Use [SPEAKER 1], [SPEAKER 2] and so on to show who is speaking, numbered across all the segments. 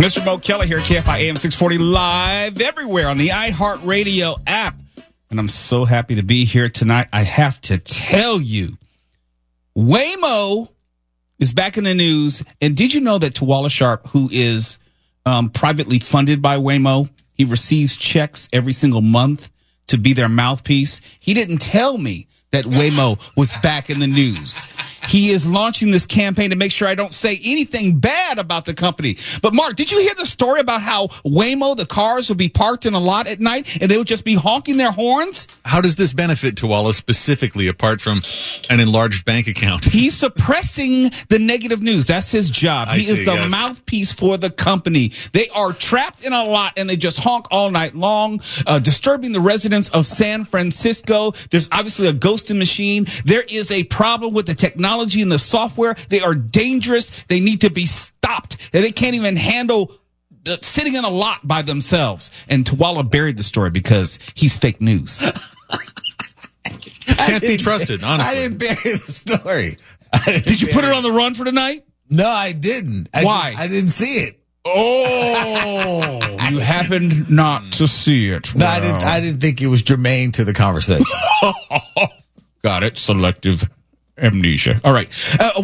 [SPEAKER 1] Mr. Mo Kelly here, KFI AM 640, live everywhere on the iHeartRadio app. And I'm so happy to be here tonight. I have to tell you, Waymo is back in the news. And did you know that Tawala Sharp, who is privately funded by Waymo, he receives checks every single month to be their mouthpiece? He didn't tell me that Waymo was back in the news. He is launching this campaign to make sure I don't say anything bad about the company. But, Mark, did you hear the story about how Waymo, the cars, would be parked in a lot at night and they would just be honking their horns?
[SPEAKER 2] How does this benefit Tawala specifically, apart from an enlarged bank account?
[SPEAKER 1] He's suppressing the negative news. That's his job. He is the mouthpiece for the company. They are trapped in a lot and they just honk all night long, disturbing the residents of San Francisco. There's obviously a ghosting machine. There is a problem with the technology and the software. They are dangerous. They need to be stopped. They can't even handle sitting in a lot by themselves. And Tawala buried the story because he's fake news.
[SPEAKER 2] Can't be trusted, honestly.
[SPEAKER 3] I didn't bury the story.
[SPEAKER 1] Did you put it on the run for tonight?
[SPEAKER 3] No, I didn't.
[SPEAKER 1] Why?
[SPEAKER 3] I didn't see it.
[SPEAKER 1] Oh, you happened not to see it.
[SPEAKER 3] No, I didn't think it was germane to the conversation.
[SPEAKER 1] Got it. Selective amnesia. All right.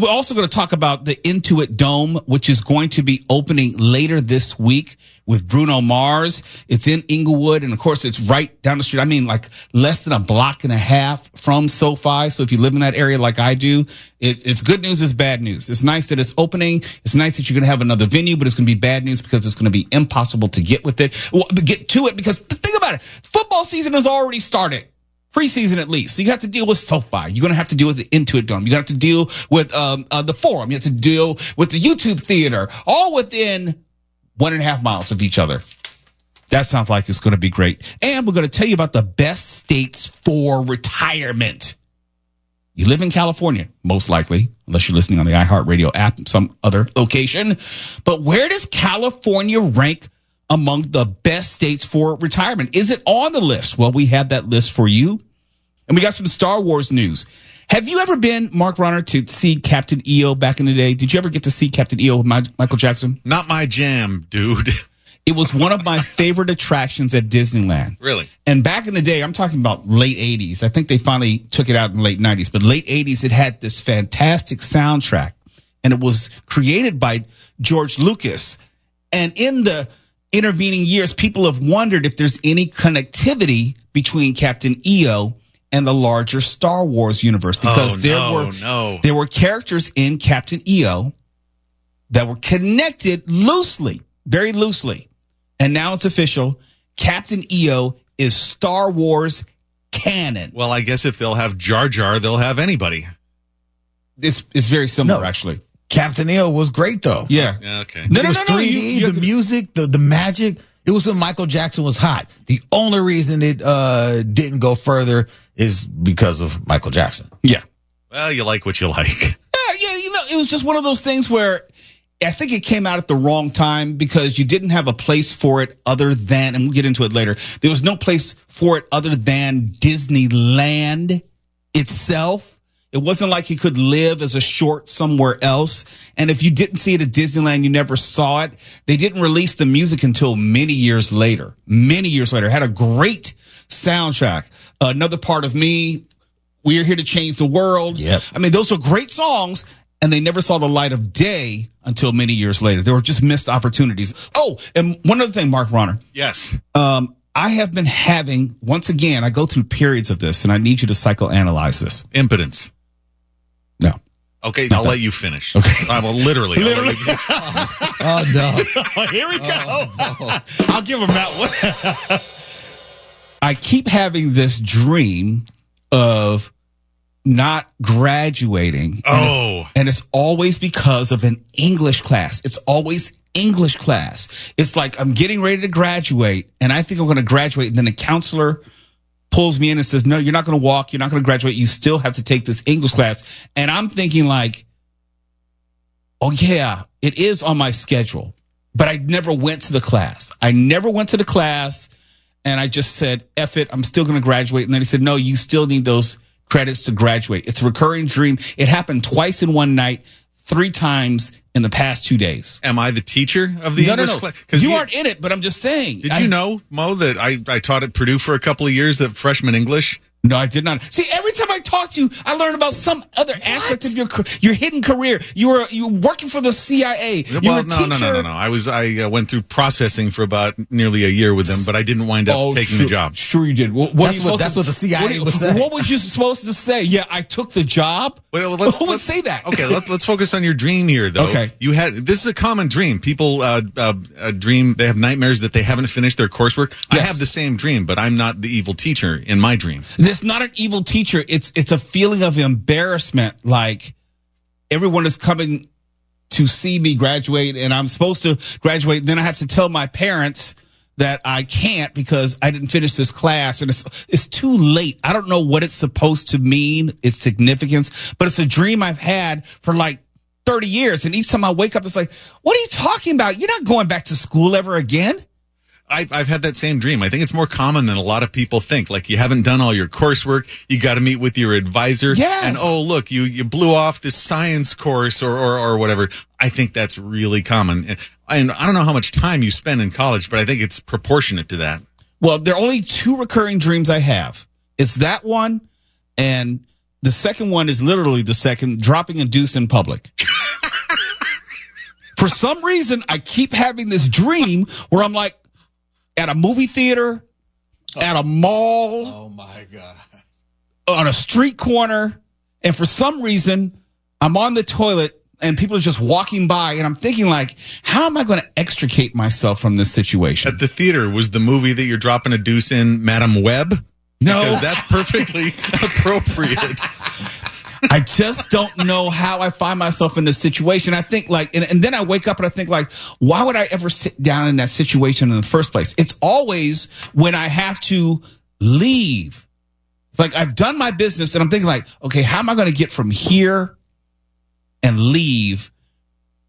[SPEAKER 1] We're also going to talk about the Intuit Dome, which is going to be opening later this week with Bruno Mars. It's in Inglewood, and of course, it's right down the street. I mean, like less than a block and a half from SoFi. So if you live in that area like I do, it's good news, it's bad news. It's nice that it's opening. It's nice that you're going to have another venue, but it's going to be bad news because it's going to be impossible to get with it. Well, get to it because think about it. Football season has already started. Preseason at least. So you have to deal with SoFi. You're going to have to deal with the Intuit Dome. You're going to have to deal with the Forum. You have to deal with the YouTube Theater, all within 1.5 miles of each other. That sounds like it's going to be great. And we're going to tell you about the best states for retirement. You live in California, most likely, unless you're listening on the iHeartRadio app in some other location. But where does California rank among the best states for retirement? Is it on the list? Well, we have that list for you. And we got some Star Wars news. Have you ever been, Mark Ronner, to see Captain EO back in the day? Did you ever get to see Captain EO with Michael Jackson?
[SPEAKER 2] Not my jam, dude.
[SPEAKER 1] It was one of my favorite attractions at Disneyland.
[SPEAKER 2] Really?
[SPEAKER 1] And back in the day, I'm talking about late 80s. I think they finally took it out in the late 90s. But late 80s, it had this fantastic soundtrack. And it was created by George Lucas. And in the intervening years, people have wondered if there's any connectivity between Captain EO and the larger Star Wars universe, because there were characters in Captain EO that were connected loosely, very loosely. And now it's official. Captain EO is Star Wars canon.
[SPEAKER 2] Well, I guess if they'll have Jar Jar, they'll have anybody.
[SPEAKER 1] This is very similar, actually.
[SPEAKER 3] Captain EO was great, though.
[SPEAKER 1] Yeah.
[SPEAKER 2] Okay.
[SPEAKER 3] It was 3D, the music, the magic. It was when Michael Jackson was hot. The only reason it didn't go further is because of Michael Jackson.
[SPEAKER 1] Yeah.
[SPEAKER 2] Well, you like what you like.
[SPEAKER 1] Yeah, it was just one of those things where I think it came out at the wrong time because you didn't have a place for it other than, and we'll get into it later, there was no place for it other than Disneyland itself. It wasn't like he could live as a short somewhere else. And if you didn't see it at Disneyland, you never saw it. They didn't release the music until many years later. It had a great soundtrack. Another Part of Me, We're Here to Change the World.
[SPEAKER 3] Yep.
[SPEAKER 1] I mean, those are great songs, and they never saw the light of day until many years later. They were just missed opportunities. Oh, and one other thing, Mark Ronner.
[SPEAKER 2] Yes.
[SPEAKER 1] I have been having, once again, I go through periods of this, and I need you to psychoanalyze this.
[SPEAKER 2] Impotence.
[SPEAKER 1] No.
[SPEAKER 2] Okay, I'll let you finish.
[SPEAKER 1] Okay.
[SPEAKER 2] I will literally.
[SPEAKER 3] Oh, no.
[SPEAKER 1] Here we go. No. I'll give him that one. I keep having this dream of not graduating. And it's always because of an English class. It's always English class. It's like I'm getting ready to graduate, and I think I'm going to graduate, and then the counselor pulls me in and says, no, you're not going to walk. You're not going to graduate. You still have to take this English class. And I'm thinking like, oh, yeah, it is on my schedule. But I never went to the class. And I just said, F it, I'm still going to graduate. And then he said, no, you still need those credits to graduate. It's a recurring dream. It happened twice in one night. 3 times in the past 2 days.
[SPEAKER 2] Am I the teacher of the English class?
[SPEAKER 1] Because you aren't in it, but I'm just saying.
[SPEAKER 2] Did you know, Mo, that I taught at Purdue for a couple of years at freshman English?
[SPEAKER 1] No, I did not. See, every time I talk to you, I learn about some other aspect of your hidden career. You were working for the CIA.
[SPEAKER 2] Well, no. I went through processing for about nearly a year with them, but I didn't wind up taking the job.
[SPEAKER 1] Sure, you did.
[SPEAKER 3] That's what the CIA would say.
[SPEAKER 1] What was you supposed to say? Yeah, I took the job.
[SPEAKER 2] Well,
[SPEAKER 1] who would say that?
[SPEAKER 2] Okay, let's focus on your dream here, though.
[SPEAKER 1] Okay,
[SPEAKER 2] this is a common dream. People dream. They have nightmares that they haven't finished their coursework. Yes. I have the same dream, but I'm not the evil teacher in my dream.
[SPEAKER 1] It's not an evil teacher. It's a feeling of embarrassment. Like everyone is coming to see me graduate, and I'm supposed to graduate. Then I have to tell my parents that I can't because I didn't finish this class, and it's too late. I don't know what it's supposed to mean, its significance, but it's a dream I've had for like 30 years. And each time I wake up, it's like, what are you talking about? You're not going back to school ever again.
[SPEAKER 2] I've had that same dream. I think it's more common than a lot of people think. Like, you haven't done all your coursework. You got to meet with your advisor.
[SPEAKER 1] Yes.
[SPEAKER 2] And, oh, look, you blew off this science course or whatever. I think that's really common. And I don't know how much time you spend in college, but I think it's proportionate to that.
[SPEAKER 1] Well, there are only 2 recurring dreams I have. It's that one, and the second one is literally the second, dropping a deuce in public. For some reason, I keep having this dream where I'm like, at a movie theater, at a mall.
[SPEAKER 3] Oh, my God.
[SPEAKER 1] On a street corner. And for some reason, I'm on the toilet and people are just walking by. And I'm thinking, like, how am I going to extricate myself from this situation?
[SPEAKER 2] At the theater, was the movie that you're dropping a deuce in Madam Web?
[SPEAKER 1] No.
[SPEAKER 2] Because that's perfectly appropriate.
[SPEAKER 1] I just don't know how I find myself in this situation. I think like, and then I wake up and I think like, why would I ever sit down in that situation in the first place? It's always when I have to leave. It's like I've done my business and I'm thinking like, okay, how am I going to get from here and leave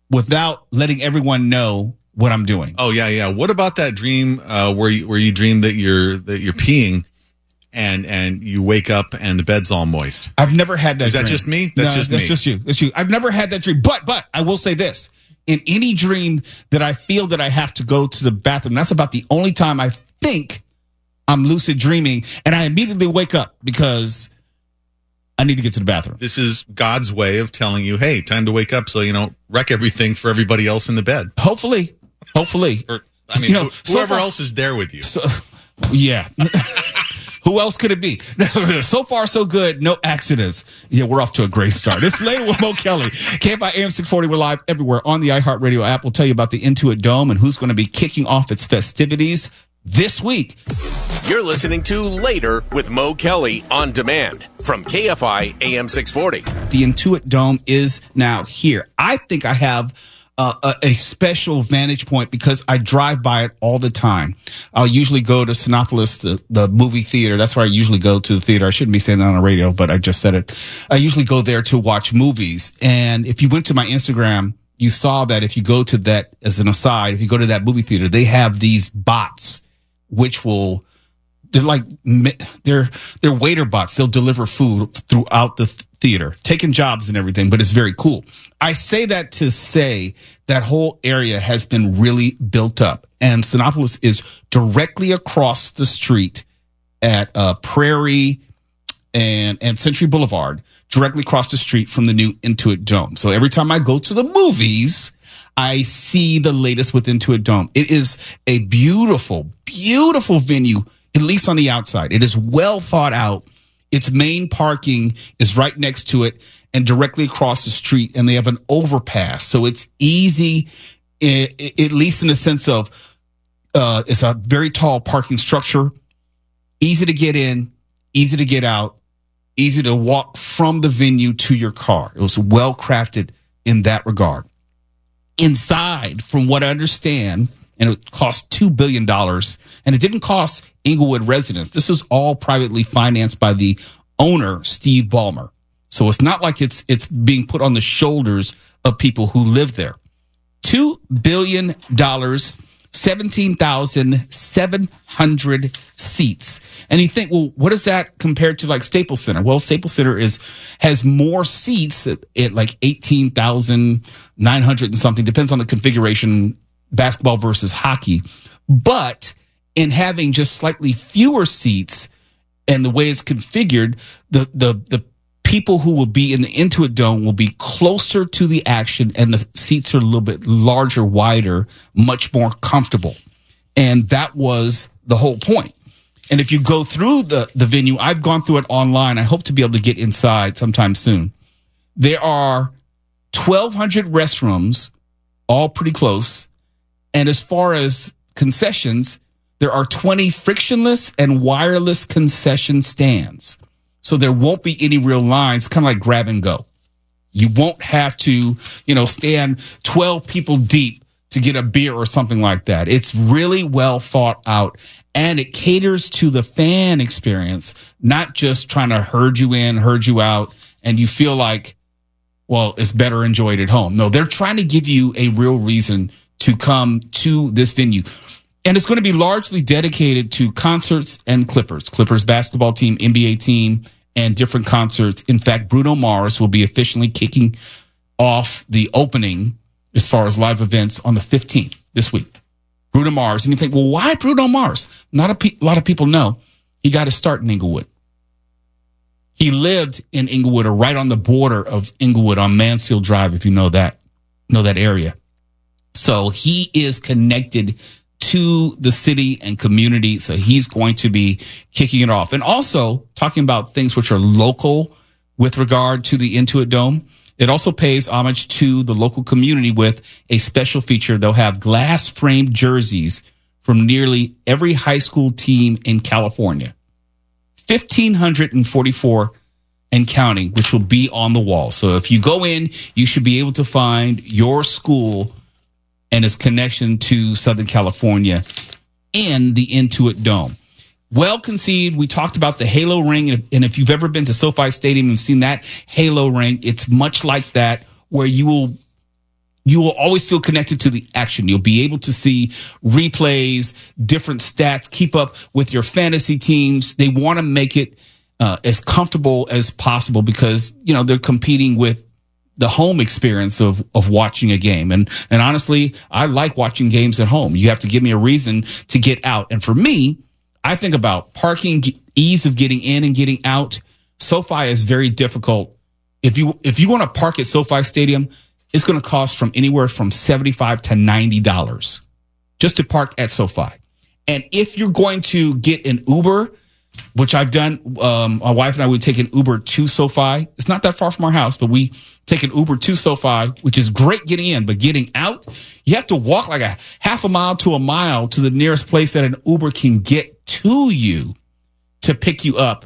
[SPEAKER 1] without letting everyone know what I'm doing?
[SPEAKER 2] Oh yeah. What about that dream where you dream that you're peeing? And you wake up and the bed's all moist.
[SPEAKER 1] I've never had that
[SPEAKER 2] Is
[SPEAKER 1] dream.
[SPEAKER 2] that just me? That's
[SPEAKER 1] just you. That's you. I've never had that dream. But I will say this. In any dream that I feel that I have to go to the bathroom, that's about the only time I think I'm lucid dreaming. And I immediately wake up because I need to get to the bathroom.
[SPEAKER 2] This is God's way of telling you, hey, time to wake up so you don't wreck everything for everybody else in the bed.
[SPEAKER 1] Hopefully.
[SPEAKER 2] Or, I mean, whoever else is there with you.
[SPEAKER 1] Yeah. Who else could it be? So far, so good. No accidents. Yeah, we're off to a great start. It's later with Mo Kelly. KFI AM 640. We're live everywhere on the iHeartRadio app. We'll tell you about the Intuit Dome and who's going to be kicking off its festivities this week.
[SPEAKER 4] You're listening to Later with Mo Kelly on demand from KFI AM 640.
[SPEAKER 1] The Intuit Dome is now here. I think I have a special vantage point because I drive by it all the time. I'll usually go to Sinopolis, the movie theater. That's where I usually go to the theater. I shouldn't be saying that on the radio, but I just said it. I usually go there to watch movies. And if you went to my Instagram, you saw that if you go to that, as an aside, if you go to that movie theater, they have these bots, which will, they're waiter bots. They'll deliver food throughout the theater, taking jobs and everything, but it's very cool. I say that to say that whole area has been really built up, and Sinopolis is directly across the street at Prairie and Century Boulevard, directly across the street from the new Intuit Dome. So every time I go to the movies, I see the latest with Intuit Dome. It is a beautiful, beautiful venue, at least on the outside. It is well thought out. Its main parking is right next to it and directly across the street, and they have an overpass. So it's easy, at least in the sense of it's a very tall parking structure, easy to get in, easy to get out, easy to walk from the venue to your car. It was well crafted in that regard. Inside, from what I understand, and it cost $2 billion, and it didn't cost Inglewood residents. This is all privately financed by the owner, Steve Ballmer. So it's not like it's being put on the shoulders of people who live there. $2 billion 17,700 seats. And you think, well, what is that compared to like Staples Center? Well, Staples Center has more seats at like 18,900 and something. Depends on the configuration, basketball versus hockey. But in having just slightly fewer seats and the way it's configured, the people who will be in the Intuit Dome will be closer to the action, and the seats are a little bit larger, wider, much more comfortable. And that was the whole point. And if you go through the venue, I've gone through it online. I hope to be able to get inside sometime soon. There are 1,200 restrooms, all pretty close. And as far as concessions, there are 20 frictionless and wireless concession stands. So there won't be any real lines, kind of like grab and go. You won't have to, stand 12 people deep to get a beer or something like that. It's really well thought out, and it caters to the fan experience, not just trying to herd you in, herd you out, and you feel like, well, it's better enjoyed at home. No, they're trying to give you a real reason to come to this venue. And it's going to be largely dedicated to concerts and Clippers basketball team, NBA team, and different concerts. In fact, Bruno Mars will be officially kicking off the opening as far as live events on the 15th this week. Bruno Mars. And you think, well, why Bruno Mars? Not a lot of people know he got his start in Inglewood. He lived in Inglewood, or right on the border of Inglewood on Mansfield Drive, if you know that area. So he is connected to the city and community. So he's going to be kicking it off. And also talking about things which are local with regard to the Intuit Dome. It also pays homage to the local community with a special feature. They'll have glass framed jerseys from nearly every high school team in California. 1,544 and counting, which will be on the wall. So if you go in, you should be able to find your school and its connection to Southern California in the Intuit Dome. Well conceived. We talked about the halo ring. And if you've ever been to SoFi Stadium and seen that halo ring, it's much like that, where you will always feel connected to the action. You'll be able to see replays, different stats, keep up with your fantasy teams. They want to make it as comfortable as possible because, they're competing with the home experience of watching a game. And honestly, I like watching games at home. You have to give me a reason to get out. And for me, I think about parking, ease of getting in and getting out. SoFi is very difficult. If you want to park at SoFi Stadium, it's going to cost from anywhere from $75 to $90 just to park at SoFi. And if you're going to get an Uber, which I've done, my wife and I would take an Uber to SoFi. It's not that far from our house, but we take an Uber to SoFi, which is great getting in, but getting out, you have to walk like a half a mile to a mile to the nearest place that an Uber can get to you to pick you up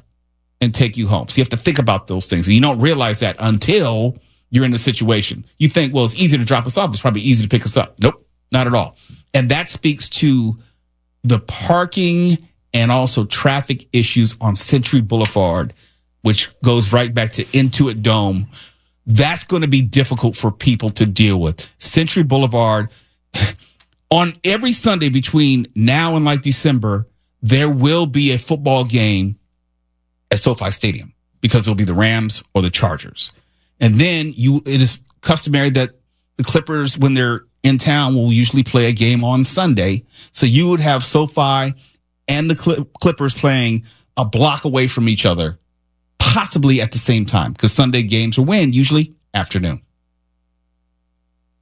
[SPEAKER 1] and take you home. So you have to think about those things. And you don't realize that until you're in the situation. You think, well, it's easy to drop us off. It's probably easy to pick us up. Nope, not at all. And that speaks to the parking and also traffic issues on Century Boulevard, which goes right back to Intuit Dome. That's going to be difficult for people to deal with. Century Boulevard, on every Sunday between now and like December, there will be a football game at SoFi Stadium because it'll be the Rams or the Chargers. And then it is customary that the Clippers, when they're in town, will usually play a game on Sunday. So you would have SoFi and the Clippers playing a block away from each other, possibly at the same time, because Sunday games are usually afternoon.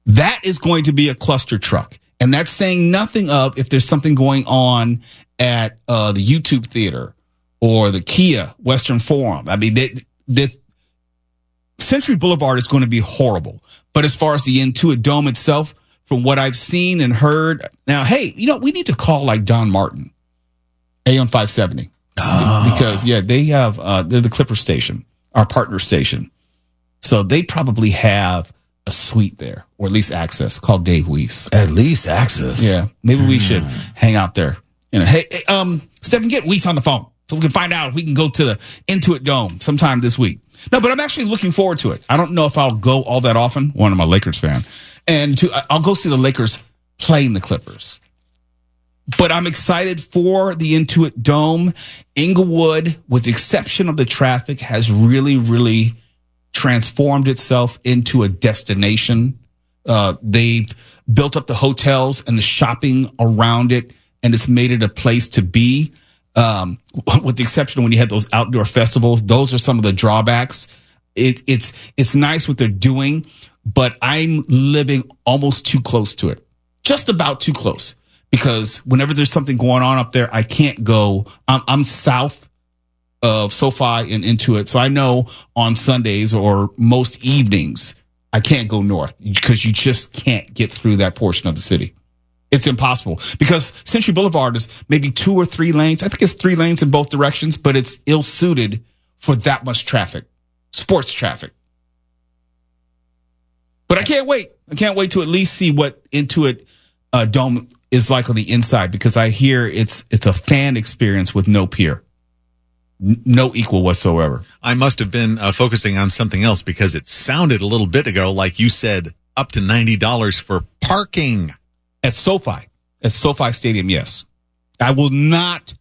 [SPEAKER 1] That is going to be a cluster truck. And that's saying nothing of if there's something going on at the YouTube Theater or the Kia Western Forum. I mean, the Century Boulevard is going to be horrible. But as far as the Intuit Dome itself, from what I've seen and heard, now, hey, we need to call like Don Martin, AM 570. Because, they have, they're the Clipper station, our partner station. So they probably have a suite there, or at least access, called Dave Weiss.
[SPEAKER 3] At least access.
[SPEAKER 1] Yeah. Maybe we should hang out there. Hey, Stephen, get Weiss on the phone so we can find out if we can go to the Intuit Dome sometime this week. No, but I'm actually looking forward to it. I don't know if I'll go all that often. One of my Lakers fan. And I'll go see the Lakers playing the Clippers. But I'm excited for the Intuit Dome. Inglewood, with the exception of the traffic, has really, really transformed itself into a destination. They've built up the hotels and the shopping around it, and it's made it a place to be. With the exception of when you had those outdoor festivals, those are some of the drawbacks. It's nice what they're doing, but I'm living almost too close to it, just about too close. Because whenever there's something going on up there, I can't go. I'm south of SoFi and Intuit, so I know on Sundays or most evenings I can't go north because you just can't get through that portion of the city. It's impossible because Century Boulevard is maybe 2 or 3 lanes. I think it's 3 lanes in both directions, but it's ill-suited for that much traffic, sports traffic. But I can't wait. I can't wait to at least see what Intuit Dome is like on the inside, because I hear it's a fan experience with no peer, no equal whatsoever.
[SPEAKER 2] I must have been focusing on something else, because it sounded a little bit ago like you said up to $90 for parking
[SPEAKER 1] at SoFi Stadium. Yes, I will not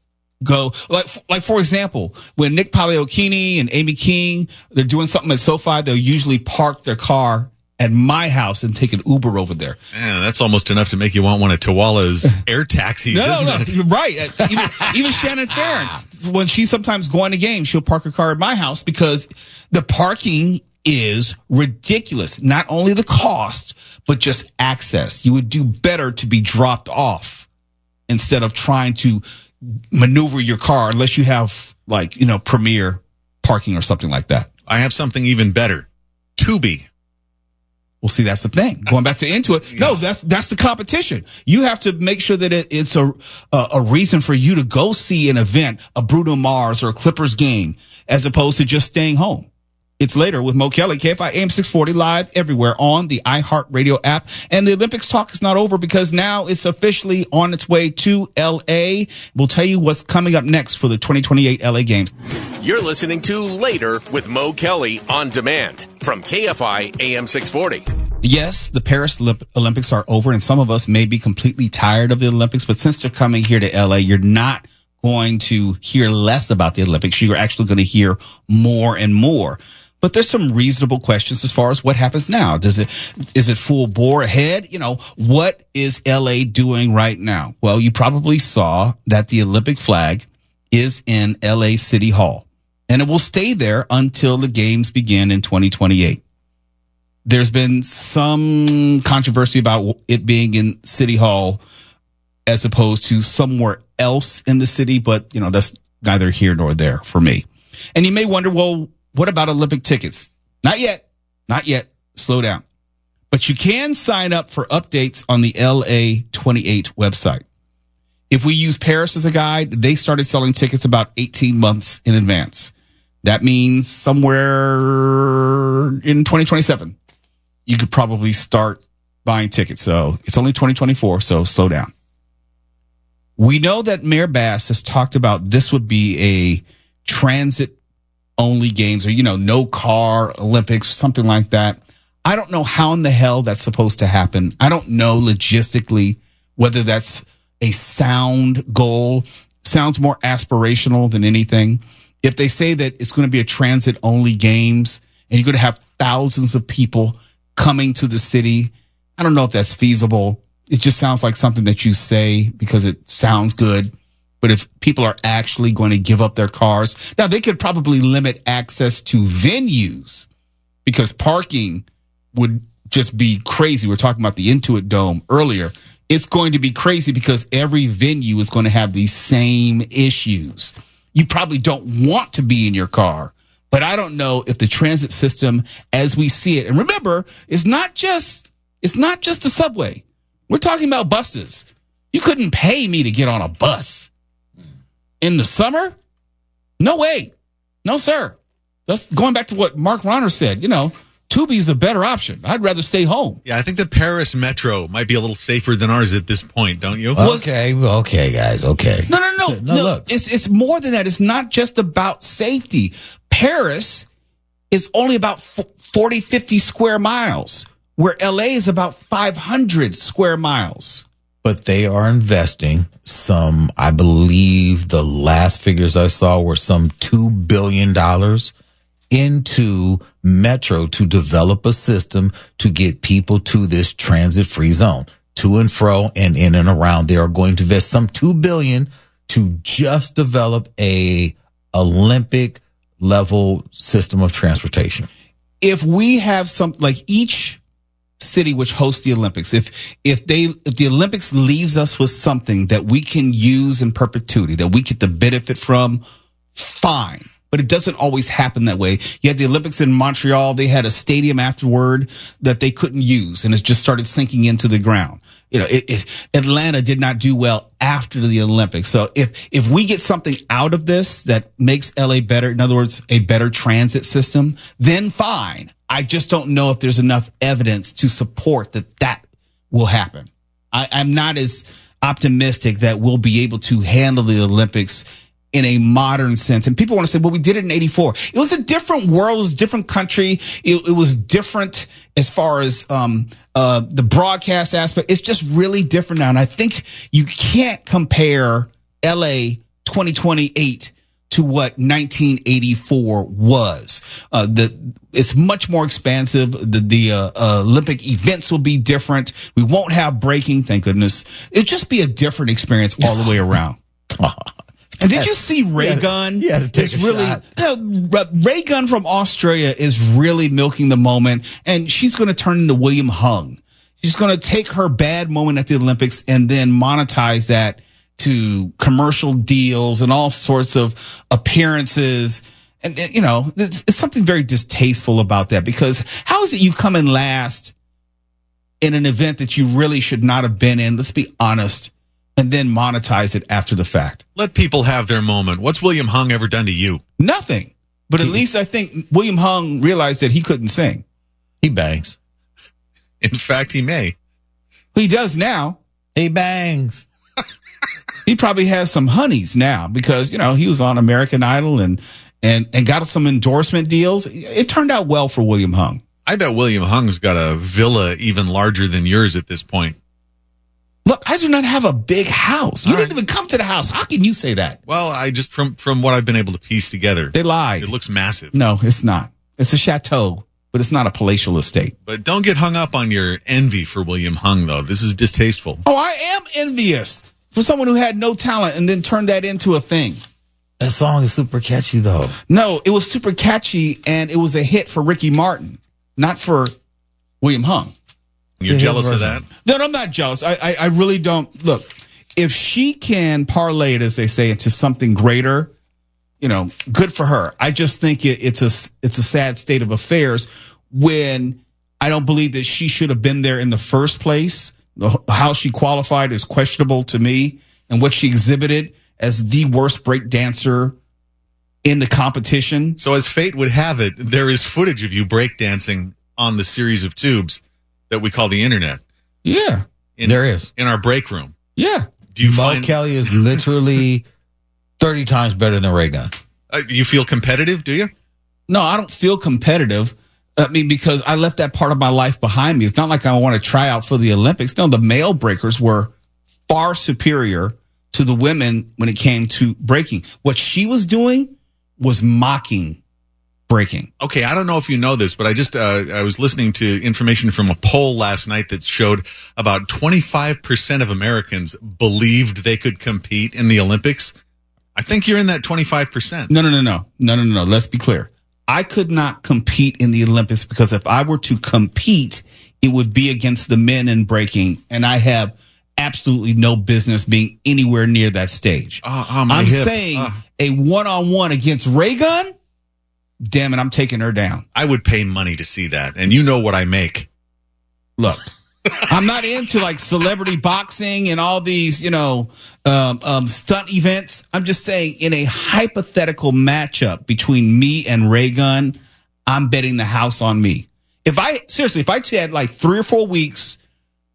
[SPEAKER 1] go. Like for example, when Nick Pagliocchini and Amy King, they're doing something at SoFi, they'll usually park their car at my house and take an Uber over there.
[SPEAKER 2] Man, that's almost enough to make you want one of Tawala's air taxis, isn't it?
[SPEAKER 1] You're right. Even Shannon Farron, when she's sometimes going to games, she'll park her car at my house because the parking is ridiculous. Not only the cost, but just access. You would do better to be dropped off instead of trying to maneuver your car, unless you have premier parking or something like that.
[SPEAKER 2] I have something even better. Tubi.
[SPEAKER 1] Well, see, that's the thing. Going back to Intuit, no, that's the competition. You have to make sure that it's a reason for you to go see an event, a Bruno Mars or a Clippers game, as opposed to just staying home. It's later with Mo Kelly, KFI AM 640, live everywhere on the iHeartRadio app. And the Olympics talk is not over, because now it's officially on its way to L.A. We'll tell you what's coming up next for the 2028 L.A. Games.
[SPEAKER 4] You're listening to Later with Mo Kelly on demand from KFI AM 640.
[SPEAKER 1] Yes, the Paris Olympics are over, and some of us may be completely tired of the Olympics, but since they're coming here to L.A., you're not going to hear less about the Olympics. You're actually going to hear more and more. But there's some reasonable questions as far as what happens now. Is it full bore ahead? What is LA doing right now? Well, you probably saw that the Olympic flag is in LA City Hall, and it will stay there until the games begin in 2028. There's been some controversy about it being in City Hall as opposed to somewhere else in the city, but that's neither here nor there for me. And you may wonder, well, what about Olympic tickets? Not yet. Slow down. But you can sign up for updates on the LA28 website. If we use Paris as a guide, they started selling tickets about 18 months in advance. That means somewhere in 2027, you could probably start buying tickets. So it's only 2024, so slow down. We know that Mayor Bass has talked about this would be a transit only games, or no car Olympics, something like that. I don't know how in the hell that's supposed to happen. I don't know logistically whether that's a sound goal. Sounds more aspirational than anything. If they say that it's going to be a transit only games and you're going to have thousands of people coming to the city, I don't know if that's feasible. It just sounds like something that you say because it sounds good. But if people are actually going to give up their cars, now they could probably limit access to venues, because parking would just be crazy. We were talking about the Intuit Dome earlier. It's going to be crazy because every venue is going to have these same issues. You probably don't want to be in your car, but I don't know if the transit system as we see it. And remember, it's not just the subway. We're talking about buses. You couldn't pay me to get on a bus. In the summer? No way. No, sir. That's going back to what Mark Ronner said. Tubi is a better option. I'd rather stay home.
[SPEAKER 2] Yeah, I think the Paris Metro might be a little safer than ours at this point, don't you?
[SPEAKER 3] Okay, guys, okay.
[SPEAKER 1] No.
[SPEAKER 3] Look.
[SPEAKER 1] It's more than that. It's not just about safety. Paris is only about 40, 50 square miles, where LA is about 500 square miles.
[SPEAKER 3] but they are investing some, I believe the last figures I saw were some $2 billion into Metro to develop a system to get people to this transit-free zone, to and fro and in and around. They are going to invest some $2 billion to just develop a Olympic level system of transportation.
[SPEAKER 1] If we have some, like each city which hosts the Olympics, if the Olympics leaves us with something that we can use in perpetuity, that we get the benefit from, fine. But it doesn't always happen that way. You had the Olympics in Montreal. They had a stadium afterward that they couldn't use, and it just started sinking into the ground. You know, Atlanta did not do well after the Olympics. So if we get something out of this that makes LA better, in other words, a better transit system, then fine. I just don't know if there's enough evidence to support that will happen. I'm not as optimistic that we'll be able to handle the Olympics in a modern sense. And people want to say, well, we did it in 84. It was a different world. It was a different country. It was different as far as the broadcast aspect. It's just really different now. And I think you can't compare LA 2028 to what 1984 was. It's much more expansive. The Olympic events will be different. We won't have breaking, thank goodness. It'll just be a different experience all the way around. And did you see Ray Gunn?
[SPEAKER 3] Yeah,
[SPEAKER 1] it's really, Ray Gunn from Australia is really milking the moment, and she's going to turn into William Hung. She's going to take her bad moment at the Olympics and then monetize that to commercial deals and all sorts of appearances. And you know, it's something very distasteful about that, because how is it you come in last in an event that you really should not have been in? Let's be honest. And then monetize it after the fact.
[SPEAKER 2] Let people have their moment. What's William Hung ever done to you?
[SPEAKER 1] Nothing. But at least I think William Hung realized that he couldn't sing.
[SPEAKER 3] He bangs.
[SPEAKER 2] In fact, he may.
[SPEAKER 1] He does now.
[SPEAKER 3] He bangs.
[SPEAKER 1] He probably has some honeys now because, you know, he was on American Idol and got some endorsement deals. It turned out well for William Hung.
[SPEAKER 2] I bet William Hung's got a villa even larger than yours at this point.
[SPEAKER 1] Look, I do not have a big house. You didn't even come to the house. How can you say that?
[SPEAKER 2] Well, I just, from what I've been able to piece together.
[SPEAKER 1] They lied.
[SPEAKER 2] It looks massive.
[SPEAKER 1] No, it's not. It's a chateau, but it's not a palatial estate.
[SPEAKER 2] But don't get hung up on your envy for William Hung, though. This is distasteful.
[SPEAKER 1] Oh, I am envious for someone who had no talent and then turned that into a thing.
[SPEAKER 3] That song is super catchy, though.
[SPEAKER 1] No, it was super catchy, and it was a hit for Ricky Martin, not for William Hung.
[SPEAKER 2] You're jealous of that?
[SPEAKER 1] No, I'm not jealous. I really don't. Look, if she can parlay it, as they say, into something greater, you know, good for her. I just think it's a sad state of affairs when I don't believe that she should have been there in the first place. How she qualified is questionable to me, and what she exhibited as the worst break dancer in the competition.
[SPEAKER 2] So as fate would have it, there is footage of you breakdancing on the series of tubes that we call the internet.
[SPEAKER 1] Yeah.
[SPEAKER 3] There is.
[SPEAKER 2] In our break room.
[SPEAKER 1] Yeah.
[SPEAKER 2] Do you
[SPEAKER 3] Mo Kelly is literally 30 times better than Ray Gunn.
[SPEAKER 2] You feel competitive, do you?
[SPEAKER 1] No, I don't feel competitive. I mean, because I left that part of my life behind me. It's not like I want to try out for the Olympics. No, the male breakers were far superior to the women when it came to breaking. What she was doing was mocking breaking.
[SPEAKER 2] Okay, I don't know if you know this, but I was listening to information from a poll last night that showed about 25% of Americans believed they could compete in the Olympics. I think you're in that 25%.
[SPEAKER 1] No. Let's be clear. I could not compete in the Olympics because if I were to compete, it would be against the men in breaking, and I have absolutely no business being anywhere near that stage. I'm saying a one-on-one against Ray Gunn, damn it, I'm taking her down.
[SPEAKER 2] I would pay money to see that, and you know what I make.
[SPEAKER 1] Look, I'm not into like celebrity boxing and all these, you know, stunt events. I'm just saying in a hypothetical matchup between me and Ray Gunn, I'm betting the house on me. If I had like 3 or 4 weeks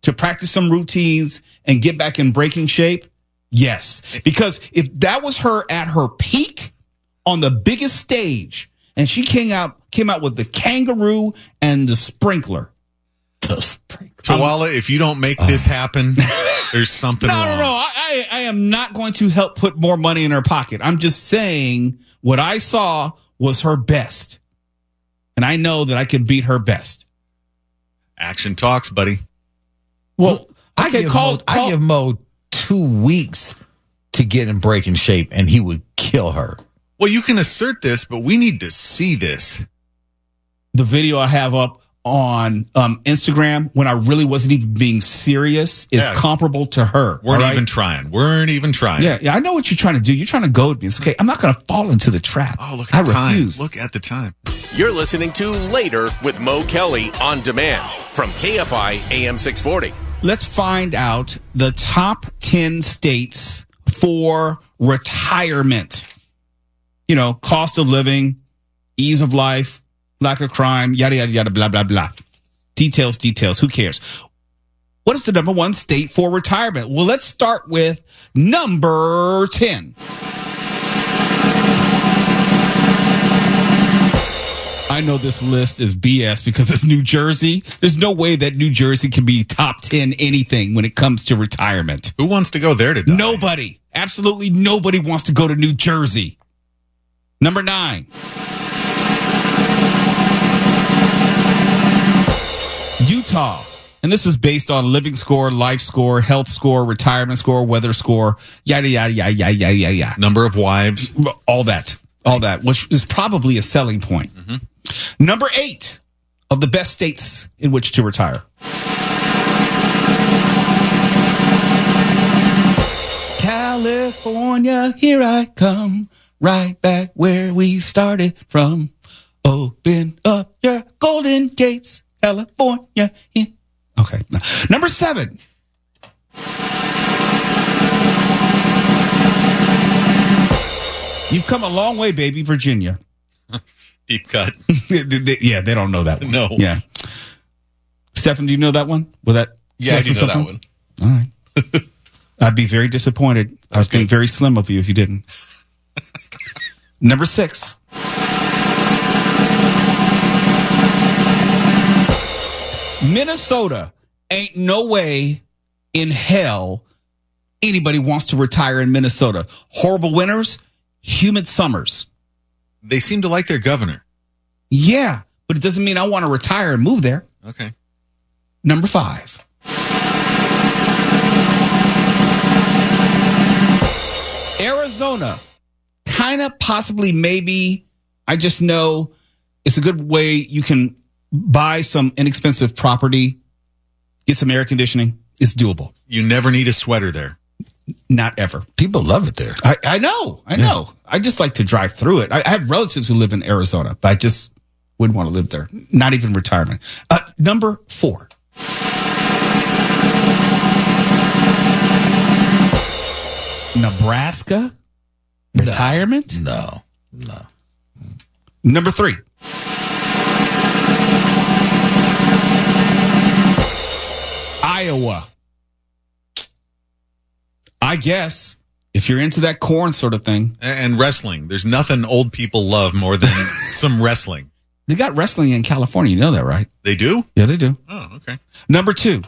[SPEAKER 1] to practice some routines and get back in breaking shape, yes. Because if that was her at her peak on the biggest stage, and she came out with the kangaroo and the sprinkler.
[SPEAKER 2] Tawala, if you don't make this happen, There's something wrong.
[SPEAKER 1] No. I am not going to help put more money in her pocket. I'm just saying what I saw was her best. And I know that I could beat her best.
[SPEAKER 2] Action talks, buddy.
[SPEAKER 1] Well,
[SPEAKER 3] I give Mo 2 weeks to get in breaking shape, and he would kill her.
[SPEAKER 2] Well, you can assert this, but we need to see this.
[SPEAKER 1] The video I have up on Instagram when I really wasn't even being serious is comparable to her.
[SPEAKER 2] Weren't even trying.
[SPEAKER 1] Yeah, I know what you're trying to do. You're trying to goad me. It's okay. I'm not going to fall into the trap.
[SPEAKER 2] Oh, look at the time.
[SPEAKER 1] Refuse.
[SPEAKER 2] Look at the time.
[SPEAKER 4] You're listening to Later with Mo Kelly on demand from KFI AM 640.
[SPEAKER 1] Let's find out the top 10 states for retirement. You know, cost of living, ease of life, lack of crime, yada, yada, yada, blah, blah, blah. Details. Who cares? What is the number one state for retirement? Well, let's start with number 10. I know this list is BS because it's New Jersey. There's no way that New Jersey can be top 10 anything when it comes to retirement.
[SPEAKER 2] Who wants to go there to die?
[SPEAKER 1] Nobody. Absolutely nobody wants to go to New Jersey. Number 9. Utah. And this is based on living score, life score, health score, retirement score, weather score, yada, yada, yada, yada, yada, yada.
[SPEAKER 2] Number of wives.
[SPEAKER 1] All that, which is probably a selling point. Mm-hmm. Number 8 of the best states in which to retire. California, here I come, right back where we started from. Open up your golden gates, California. Okay. Number 7. You've come a long way, baby, Virginia.
[SPEAKER 2] Deep cut.
[SPEAKER 1] Yeah, they don't know that one.
[SPEAKER 2] No.
[SPEAKER 1] Yeah. Stefan, do you know that one?
[SPEAKER 5] I do know that one.
[SPEAKER 1] All right. I'd be very disappointed. I would think very slim of you if you didn't. Number 6. Minnesota. Ain't no way in hell anybody wants to retire in Minnesota. Horrible winters, humid summers.
[SPEAKER 2] They seem to like their governor.
[SPEAKER 1] Yeah, but it doesn't mean I want to retire and move there.
[SPEAKER 2] Okay.
[SPEAKER 1] Number 5. Arizona. Kind of, possibly, maybe. I just know it's a good way you can buy some inexpensive property, get some air conditioning. It's doable.
[SPEAKER 2] You never need a sweater there.
[SPEAKER 1] Not ever.
[SPEAKER 3] People love it there.
[SPEAKER 1] I know. I just like to drive through it. I have relatives who live in Arizona, but I just wouldn't want to live there. Not even retirement. Number 4. Nebraska? Retirement?
[SPEAKER 3] No.
[SPEAKER 1] Number 3. Iowa. I guess if you're into that corn sort of thing.
[SPEAKER 2] And wrestling. There's nothing old people love more than some wrestling.
[SPEAKER 1] They got wrestling in California. You know that, right?
[SPEAKER 2] They do?
[SPEAKER 1] Yeah, they do.
[SPEAKER 2] Oh, okay.
[SPEAKER 1] Number 2.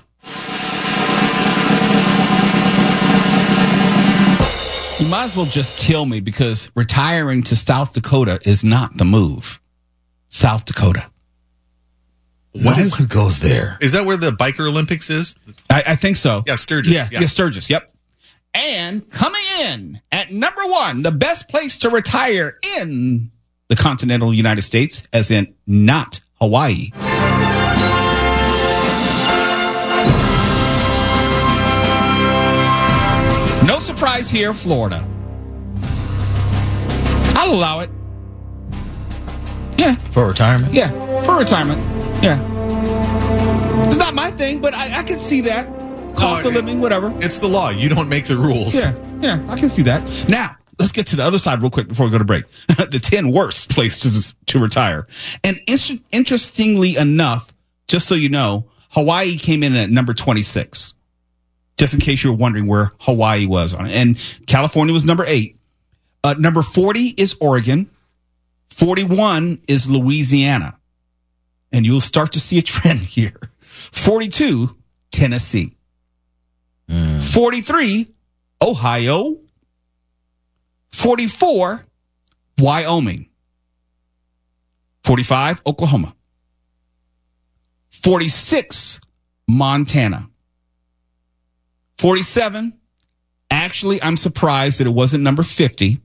[SPEAKER 1] You might as well just kill me because retiring to South Dakota is not the move. South Dakota.
[SPEAKER 3] No one goes there.
[SPEAKER 2] Is that where the Biker Olympics is?
[SPEAKER 1] I think so.
[SPEAKER 2] Yeah, Sturgis.
[SPEAKER 1] Yeah, Sturgis. Yep. And coming in at number 1, the best place to retire in the continental United States, as in not Hawaii. No surprise here, Florida. I'll allow it. Yeah.
[SPEAKER 3] For retirement?
[SPEAKER 1] Yeah, for retirement. Yeah. It's not my thing, but I can see that. Cost of living, whatever.
[SPEAKER 2] It's the law. You don't make the rules.
[SPEAKER 1] Yeah, I can see that. Now, let's get to the other side real quick before we go to break. The 10 worst places to retire. And interestingly enough, just so you know, Hawaii came in at number 26. Just in case you were wondering where Hawaii was on it. And California was number 8. Number 40 is Oregon. 41 is Louisiana. And you'll start to see a trend here. 42, Tennessee. 43, Ohio. 44, Wyoming. 45, Oklahoma. 46, Montana. 47, actually, I'm surprised that it wasn't number 50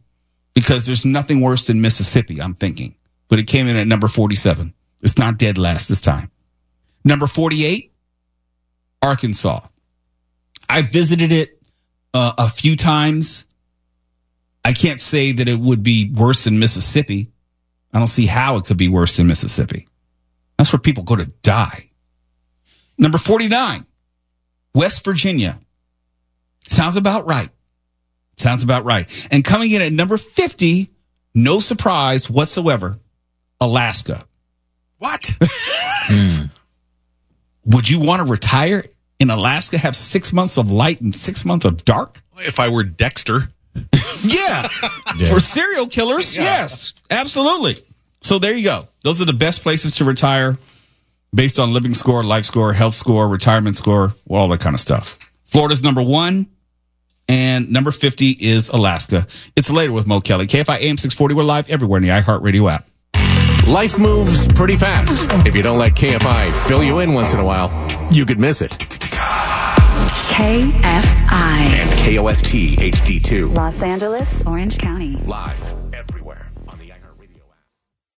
[SPEAKER 1] because there's nothing worse than Mississippi, I'm thinking. But it came in at number 47. It's not dead last this time. Number 48, Arkansas. I visited it a few times. I can't say that it would be worse than Mississippi. I don't see how it could be worse than Mississippi. That's where people go to die. Number 49, West Virginia. Sounds about right. Sounds about right. And coming in at number 50, no surprise whatsoever, Alaska.
[SPEAKER 2] What?
[SPEAKER 1] Would you want to retire in Alaska, have 6 months of light and 6 months of dark?
[SPEAKER 2] If I were Dexter.
[SPEAKER 1] Yeah. For serial killers, yes, absolutely. So there you go. Those are the best places to retire based on living score, life score, health score, retirement score, all that kind of stuff. Florida's number 1, and number 50 is Alaska. It's later with Mo Kelly. KFI AM 640. We're live everywhere in the iHeartRadio app.
[SPEAKER 4] Life moves pretty fast. If you don't let KFI fill you in once in a while, you could miss it.
[SPEAKER 6] KFI
[SPEAKER 4] and KOST HD2.
[SPEAKER 6] Los Angeles, Orange County.
[SPEAKER 4] Live.